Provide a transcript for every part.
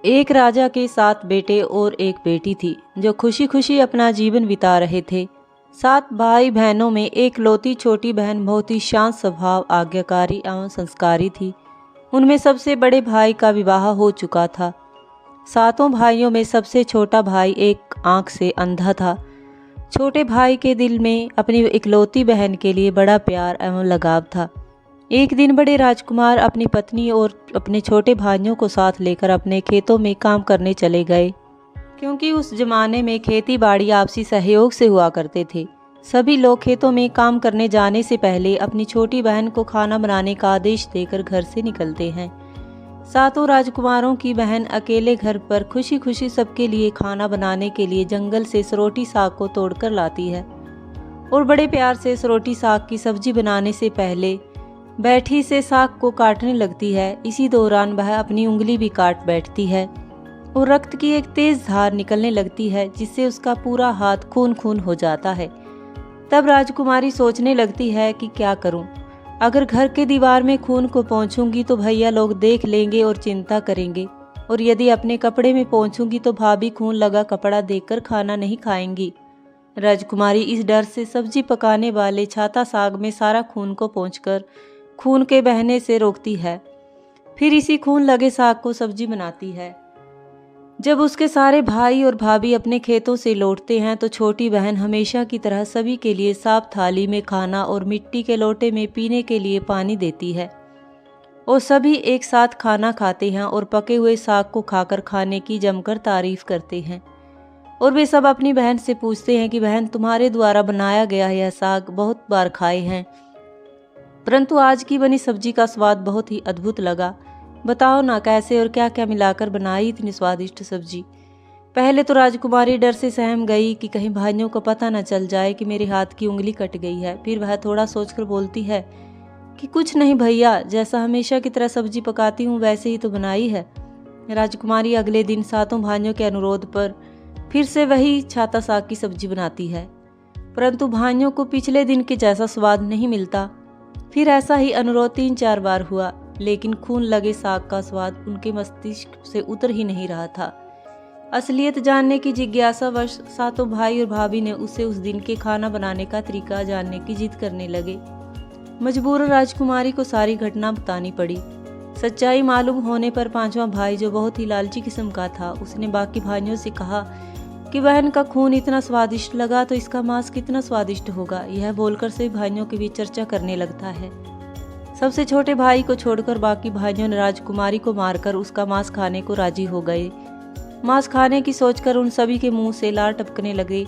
एक राजा के 7 बेटे और एक बेटी थी जो खुशी खुशी अपना जीवन बिता रहे थे। 7 भाई बहनों में एक लौती छोटी बहन बहुत ही शांत स्वभाव, आज्ञाकारी एवं संस्कारी थी। उनमें सबसे बड़े भाई का विवाह हो चुका था। सातों भाइयों में सबसे छोटा भाई एक आंख से अंधा था। छोटे भाई के दिल में अपनी इकलौती बहन के लिए बड़ा प्यार एवं लगाव था। एक दिन बड़े राजकुमार अपनी पत्नी और अपने छोटे भाइयों को साथ लेकर अपने खेतों में काम करने चले गए, क्योंकि उस जमाने में खेती बाड़ी आपसी सहयोग से हुआ करते थे। सभी लोग खेतों में काम करने जाने से पहले अपनी छोटी बहन को खाना बनाने का आदेश देकर घर से निकलते हैं। सातों राजकुमारों की बहन अकेले घर पर खुशी खुशी सबके लिए खाना बनाने के लिए जंगल से सरोटी साग को तोड़कर लाती है और बड़े प्यार से सरोटी साग की सब्जी बनाने से पहले बैठी से साग को काटने लगती है। इसी दौरान वह अपनी उंगली भी काट बैठती है और रक्त की एक तेज धार निकलने लगती है, जिससे उसका पूरा हाथ खून खून हो जाता है। तब राजकुमारी सोचने लगती है कि क्या करूं? अगर घर के दीवार में खून को पोंछूंगी तो भैया लोग देख लेंगे और चिंता करेंगे, और यदि अपने कपड़े में पोंछूंगी तो भाभी खून लगा कपड़ा देखकर खाना नहीं खाएंगी। राजकुमारी इस डर से सब्जी पकाने वाले छाता साग में सारा खून को पोंछकर खून के बहने से रोकती है। फिर इसी खून लगे साग को सब्जी बनाती है। जब उसके सारे भाई और भाभी अपने खेतों से लौटते हैं तो छोटी बहन हमेशा की तरह सभी के लिए साफ थाली में खाना और मिट्टी के लोटे में पीने के लिए पानी देती है, और सभी एक साथ खाना खाते हैं और पके हुए साग को खाकर खाने की जमकर तारीफ करते हैं। और वे सब अपनी बहन से पूछते हैं कि बहन, तुम्हारे द्वारा बनाया गया यह साग बहुत बार खाए हैं, परंतु आज की बनी सब्जी का स्वाद बहुत ही अद्भुत लगा। बताओ ना कैसे और क्या क्या मिलाकर बनाई इतनी स्वादिष्ट सब्जी। पहले तो राजकुमारी डर से सहम गई कि कहीं भाइयों को पता न चल जाए कि मेरे हाथ की उंगली कट गई है। फिर वह थोड़ा सोचकर बोलती है कि कुछ नहीं भैया, जैसा हमेशा की तरह सब्जी पकाती हूँ वैसे ही तो बनाई है। राजकुमारी अगले दिन सातों भाइयों के अनुरोध पर फिर से वही छाता साग की सब्जी बनाती है, परंतु भाइयों को पिछले दिन के जैसा स्वाद नहीं मिलता। फिर ऐसा ही अनुरोध 3-4 बार हुआ, लेकिन खून लगे साग का स्वाद उनके मस्तिष्क से उतर ही नहीं रहा था। असलियत जानने की जिज्ञासावश सातों भाई और भाभी ने उससे उस दिन के खाना बनाने का तरीका जानने की जिद करने लगे। मजबूर राजकुमारी को सारी घटना बतानी पड़ी। सच्चाई मालूम होने पर 5वां भाई, जो बहुत ही लालची किस्म का था, उसने बाकी भाइयों से कहा कि बहन का खून इतना स्वादिष्ट लगा तो इसका मांस कितना स्वादिष्ट होगा। यह बोलकर सभी भाइयों के बीच चर्चा करने लगता है। सबसे छोटे भाई को छोड़कर बाकी भाइयों ने राजकुमारी को मारकर उसका मांस खाने को राजी हो गए। मांस खाने की सोचकर उन सभी के मुंह से लार टपकने लगे।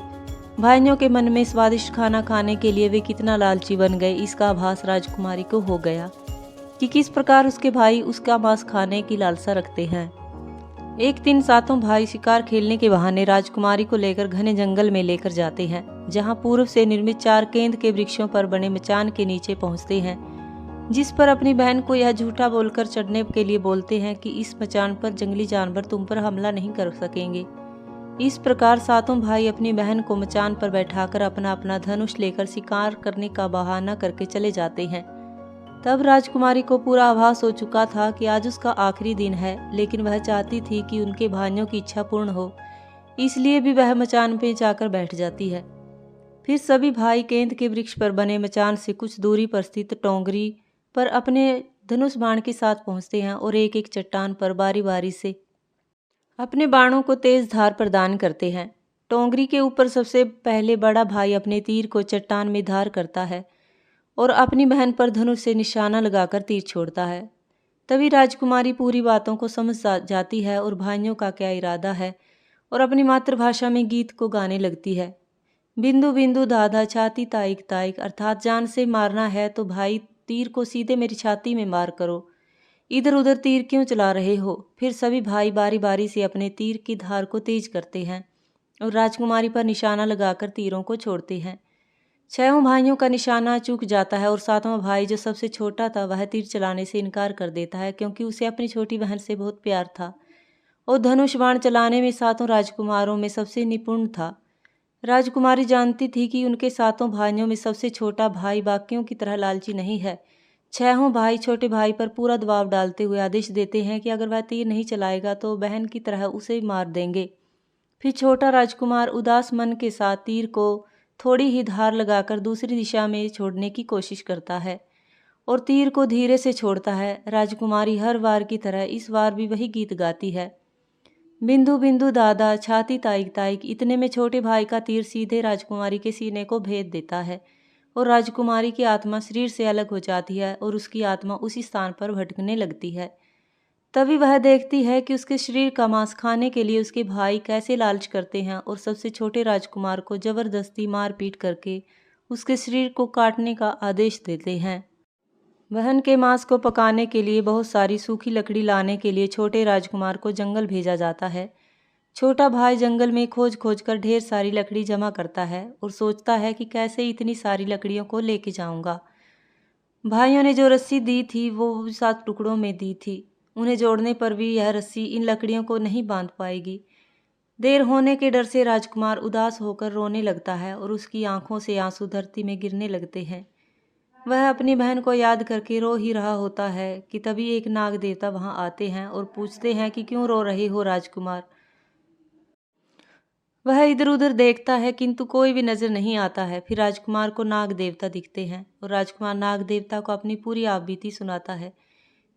भाइयों के मन में स्वादिष्ट खाना खाने के लिए वे कितना लालची बन गए, इसका आभास राजकुमारी को हो गया कि किस प्रकार उसके भाई उसका मांस खाने की लालसा रखते हैं। एक दिन सातों भाई शिकार खेलने के बहाने राजकुमारी को लेकर घने जंगल में लेकर जाते हैं, जहां पूर्व से निर्मित 4 केंद के वृक्षों पर बने मचान के नीचे पहुंचते हैं, जिस पर अपनी बहन को यह झूठा बोलकर चढ़ने के लिए बोलते हैं कि इस मचान पर जंगली जानवर तुम पर हमला नहीं कर सकेंगे। इस प्रकार सातों भाई अपनी बहन को मचान पर बैठाकर अपना अपना धनुष लेकर शिकार करने का बहाना करके चले जाते हैं। तब राजकुमारी को पूरा आभास हो चुका था कि आज उसका आखिरी दिन है, लेकिन वह चाहती थी कि उनके भाइयों की इच्छा पूर्ण हो, इसलिए भी वह मचान पे जाकर बैठ जाती है। फिर सभी भाई केंद के वृक्ष पर बने मचान से कुछ दूरी पर स्थित टोंगरी पर अपने धनुष बाण के साथ पहुंचते हैं और एक एक चट्टान पर बारी बारी से अपने बाणों को तेज धार प्रदान करते हैं। टोंगरी के ऊपर सबसे पहले बड़ा भाई अपने तीर को चट्टान में धार करता है और अपनी बहन पर धनुष से निशाना लगाकर तीर छोड़ता है। तभी राजकुमारी पूरी बातों को समझ जाती है और भाइयों का क्या इरादा है, और अपनी मातृभाषा में गीत को गाने लगती है। बिंदु बिंदु दादा छाती ताइक ताइक, अर्थात जान से मारना है तो भाई तीर को सीधे मेरी छाती में मार करो, इधर उधर तीर क्यों चला रहे हो। फिर सभी भाई बारी बारी से अपने तीर की धार को तेज करते हैं और राजकुमारी पर निशाना लगाकर तीरों को छोड़ते हैं। 6 भाइयों का निशाना चूक जाता है और 7वां भाई, जो सबसे छोटा था, वह तीर चलाने से इनकार कर देता है, क्योंकि उसे अपनी छोटी बहन से बहुत प्यार था और धनुष बाण चलाने में सातों राजकुमारों में सबसे निपुण था। राजकुमारी जानती थी कि उनके 7 भाइयों में सबसे छोटा भाई बाकियों की तरह लालची नहीं है, छहों भाई छोटे भाई पर पूरा दबाव डालते हुए आदेश देते हैं कि अगर वह तीर नहीं चलाएगा तो बहन की तरह उसे मार देंगे। फिर छोटा राजकुमार उदास मन के साथ तीर को थोड़ी ही धार लगाकर दूसरी दिशा में छोड़ने की कोशिश करता है और तीर को धीरे से छोड़ता है। राजकुमारी हर बार की तरह इस बार भी वही गीत गाती है, बिंदु बिंदु दादा छाती ताइक ताइक। इतने में छोटे भाई का तीर सीधे राजकुमारी के सीने को भेद देता है और राजकुमारी की आत्मा शरीर से अलग हो जाती है और उसकी आत्मा उसी स्थान पर भटकने लगती है। तभी वह देखती है कि उसके शरीर का मांस खाने के लिए उसके भाई कैसे लालच करते हैं और सबसे छोटे राजकुमार को जबरदस्ती मारपीट करके उसके शरीर को काटने का आदेश देते हैं। बहन के मांस को पकाने के लिए बहुत सारी सूखी लकड़ी लाने के लिए छोटे राजकुमार को जंगल भेजा जाता है। छोटा भाई जंगल में खोज खोज कर ढेर सारी लकड़ी जमा करता है और सोचता है कि कैसे इतनी सारी लकड़ियों को लेके जाऊंगा। भाइयों ने जो रस्सी दी थी वो 7 टुकड़ों में दी थी। उन्हें जोड़ने पर भी यह रस्सी इन लकड़ियों को नहीं बांध पाएगी। देर होने के डर से राजकुमार उदास होकर रोने लगता है और उसकी आंखों से आंसू धरती में गिरने लगते हैं। वह अपनी बहन को याद करके रो ही रहा होता है कि तभी एक नाग देवता वहां आते हैं और पूछते हैं कि क्यों रो रहे हो राजकुमार। वह इधर उधर देखता है किंतु कोई भी नजर नहीं आता है। फिर राजकुमार को नाग देवता दिखते हैं और राजकुमार नाग देवता को अपनी पूरी आपबीती सुनाता है।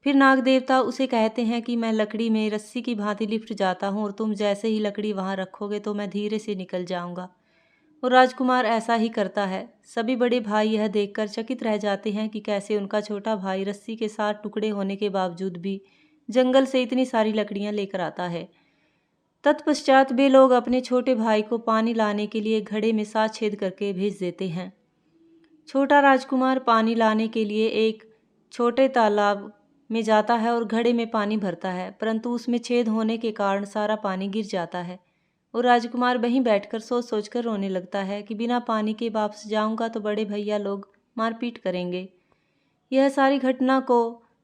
फिर नाग देवता उसे कहते हैं कि मैं लकड़ी में रस्सी की भांति लिपट जाता हूँ और तुम जैसे ही लकड़ी वहां रखोगे तो मैं धीरे से निकल जाऊंगा। और राजकुमार ऐसा ही करता है। सभी बड़े भाई यह देखकर चकित रह जाते हैं कि कैसे उनका छोटा भाई रस्सी के 7 टुकड़े होने के बावजूद भी जंगल से इतनी सारी लकड़ियां लेकर आता है। तत्पश्चात वे लोग अपने छोटे भाई को पानी लाने के लिए घड़े में 7 छेद करके भेज देते हैं। छोटा राजकुमार पानी लाने के लिए एक छोटे तालाब में जाता है और घड़े में पानी भरता है, परंतु उसमें छेद होने के कारण सारा पानी गिर जाता है और राजकुमार वहीं बैठकर सोच सोचकर रोने लगता है कि बिना पानी के वापस जाऊंगा तो बड़े भैया लोग मारपीट करेंगे। यह सारी घटना को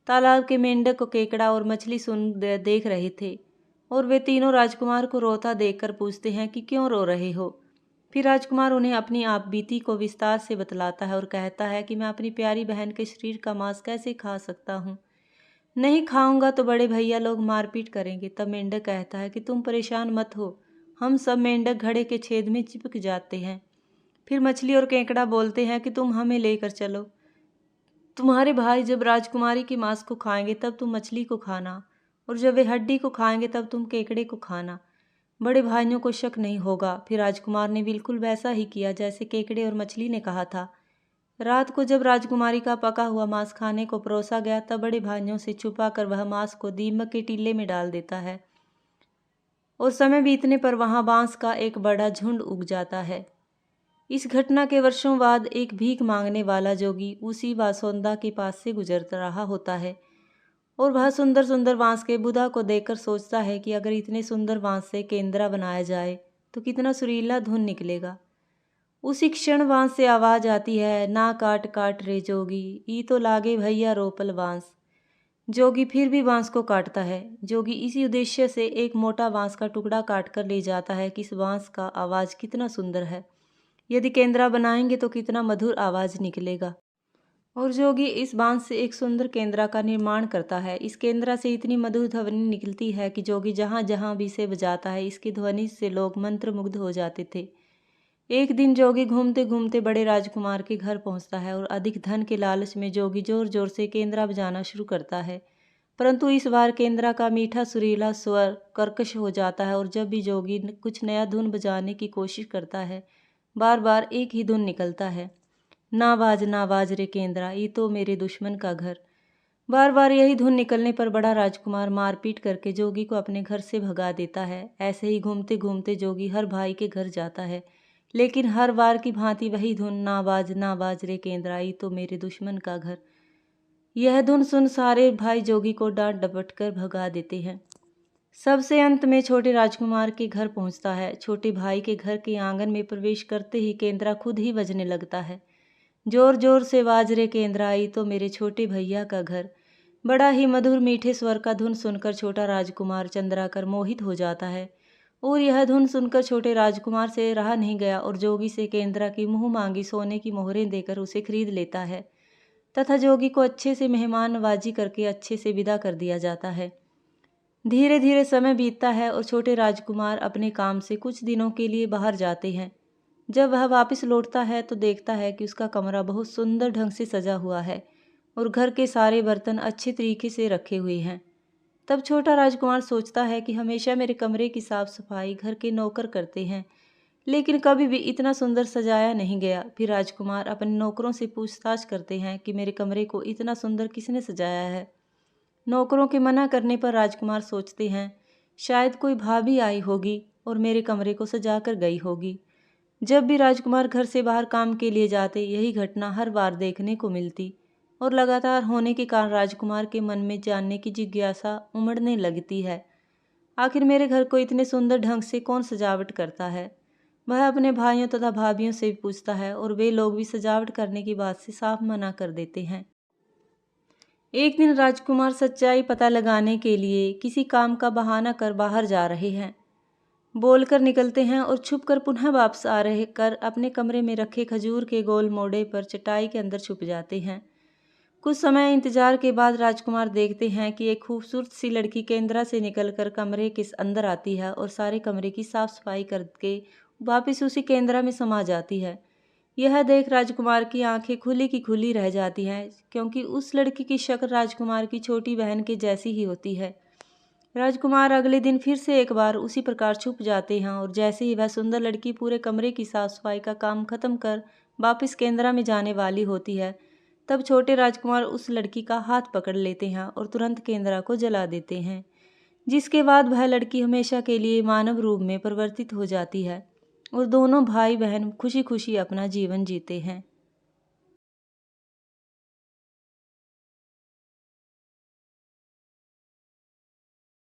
तालाब के मेंढक को केकड़ा और मछली देख रहे थे और वे तीनों राजकुमार को रोता देखकर पूछते हैं कि क्यों रो रहे हो। फिर राजकुमार उन्हें अपनी आप बीती को विस्तार से बतलाता है और कहता है कि मैं अपनी प्यारी बहन के शरीर का मांस कैसे खा सकता हूँ, नहीं खाऊंगा तो बड़े भैया लोग मारपीट करेंगे। तब मेंढक कहता है कि तुम परेशान मत हो, हम सब मेंढक घड़े के छेद में चिपक जाते हैं। फिर मछली और केकड़ा बोलते हैं कि तुम हमें लेकर चलो, तुम्हारे भाई जब राजकुमारी के मांस को खाएंगे तब तुम मछली को खाना और जब वे हड्डी को खाएंगे तब तुम केकड़े को खाना। बड़े भाइयों को शक नहीं होगा। फिर राजकुमार ने बिल्कुल वैसा ही किया जैसे केकड़े और मछली ने कहा था। रात को जब राजकुमारी का पका हुआ मांस खाने को परोसा गया तब बड़े भाइयों से छुपा कर वह मांस को दीमक के टीले में डाल देता है और समय बीतने पर वहां बांस का एक बड़ा झुंड उग जाता है। इस घटना के वर्षों बाद एक भीख मांगने वाला जोगी उसी वासोंदा के पास से गुजर रहा होता है और वह सुंदर सुंदर बांस के बुधा को देखकर सोचता है कि अगर इतने सुंदर बांस से केंद्रा बनाया जाए तो कितना सुरीला धुन निकलेगा। उसी क्षण बांस से आवाज आती है, ना काट काट रे जोगी, ई तो लागे भैया रोपल बांस। जोगी फिर भी बांस को काटता है। जोगी इसी उद्देश्य से एक मोटा बांस का टुकड़ा काट कर ले जाता है कि इस बांस का आवाज कितना सुंदर है, यदि केंद्रा बनाएंगे तो कितना मधुर आवाज निकलेगा। और जोगी इस बांस से एक सुंदर केंद्रा का निर्माण करता है। इस केंद्रा से इतनी मधुर ध्वनि निकलती है कि जोगी जहाँ जहाँ भी इसे बजाता है इसकी ध्वनि से लोग मंत्रमुग्ध हो जाते थे। एक दिन जोगी घूमते घूमते बड़े राजकुमार के घर पहुंचता है और अधिक धन के लालच में जोगी जोर जोर से केंद्रा बजाना शुरू करता है, परंतु इस बार केंद्रा का मीठा सुरीला स्वर कर्कश हो जाता है और जब भी जोगी कुछ नया धुन बजाने की कोशिश करता है बार बार एक ही धुन निकलता है, ना बाज रे केंद्रा, ये तो मेरे दुश्मन का घर। बार बार यही धुन निकलने पर बड़ा राजकुमार मारपीट करके जोगी को अपने घर से भगा देता है। ऐसे ही घूमते घूमते जोगी हर भाई के घर जाता है, लेकिन हर बार की भांति वही धुन, ना बाज रे केंद्रा, ये तो मेरे दुश्मन का घर। यह धुन सुन सारे भाई जोगी को डांट डपट कर भगा देते हैं। सबसे अंत में छोटे राजकुमार के घर पहुंचता है। छोटे भाई के घर के आंगन में प्रवेश करते ही केंद्रा खुद ही बजने लगता है, जोर जोर से बाज रे केंद्रा, आई तो मेरे छोटे भैया का घर। बड़ा ही मधुर मीठे स्वर का धुन सुनकर छोटा राजकुमार चंद्राकर मोहित हो जाता है और यह धुन सुनकर छोटे राजकुमार से रहा नहीं गया और जोगी से केंद्रा की मुंह मांगी सोने की मोहरें देकर उसे खरीद लेता है। तथा जोगी को अच्छे से मेहमान नवाजी करके अच्छे से विदा कर दिया जाता है। धीरे धीरे समय बीतता है और छोटे राजकुमार अपने काम से कुछ दिनों के लिए बाहर जाते हैं। जब वह वापस लौटता है तो देखता है कि उसका कमरा बहुत सुंदर ढंग से सजा हुआ है और घर के सारे बर्तन अच्छे तरीके से रखे हुए हैं। तब छोटा राजकुमार सोचता है कि हमेशा मेरे कमरे की साफ सफाई घर के नौकर करते हैं, लेकिन कभी भी इतना सुंदर सजाया नहीं गया। फिर राजकुमार अपने नौकरों से पूछताछ करते हैं कि मेरे कमरे को इतना सुंदर किसने सजाया है। नौकरों के मना करने पर राजकुमार सोचते हैं शायद कोई भाभी आई होगी और मेरे कमरे को सजा कर गई होगी। जब भी राजकुमार घर से बाहर काम के लिए जाते यही घटना हर बार देखने को मिलती और लगातार होने के कारण राजकुमार के मन में जानने की जिज्ञासा उमड़ने लगती है। आखिर मेरे घर को इतने सुंदर ढंग से कौन सजावट करता है। वह अपने भाइयों तथा भाभियों से भी पूछता है और वे लोग भी सजावट करने की बात से साफ मना कर देते हैं। एक दिन राजकुमार सच्चाई पता लगाने के लिए किसी काम का बहाना कर बाहर जा रहे हैं। बोलकर निकलते हैं और छुपकर पुनः वापस आ रहे कर अपने कमरे में रखे खजूर के गोल मोड़े पर चटाई के अंदर छुप जाते हैं। कुछ समय इंतजार के बाद राजकुमार देखते हैं कि एक खूबसूरत सी लड़की केंद्रा से निकलकर कमरे के अंदर आती है और सारे कमरे की साफ सफाई करके वापस उसी केंद्रा में समा जाती है। यह देख राजकुमार की आंखें खुली की खुली रह जाती हैं, क्योंकि उस लड़की की शक्ल राजकुमार की छोटी बहन के जैसी ही होती है। राजकुमार अगले दिन फिर से एक बार उसी प्रकार छुप जाते हैं और जैसे ही वह सुंदर लड़की पूरे कमरे की साफ सफाई का काम खत्म कर वापस केंद्रा में जाने वाली होती है, तब छोटे राजकुमार उस लड़की का हाथ पकड़ लेते हैं और तुरंत केंद्रा को जला देते हैं, जिसके बाद वह लड़की हमेशा के लिए मानव रूप में परिवर्तित हो जाती है और दोनों भाई बहन खुशी खुशी अपना जीवन जीते हैं।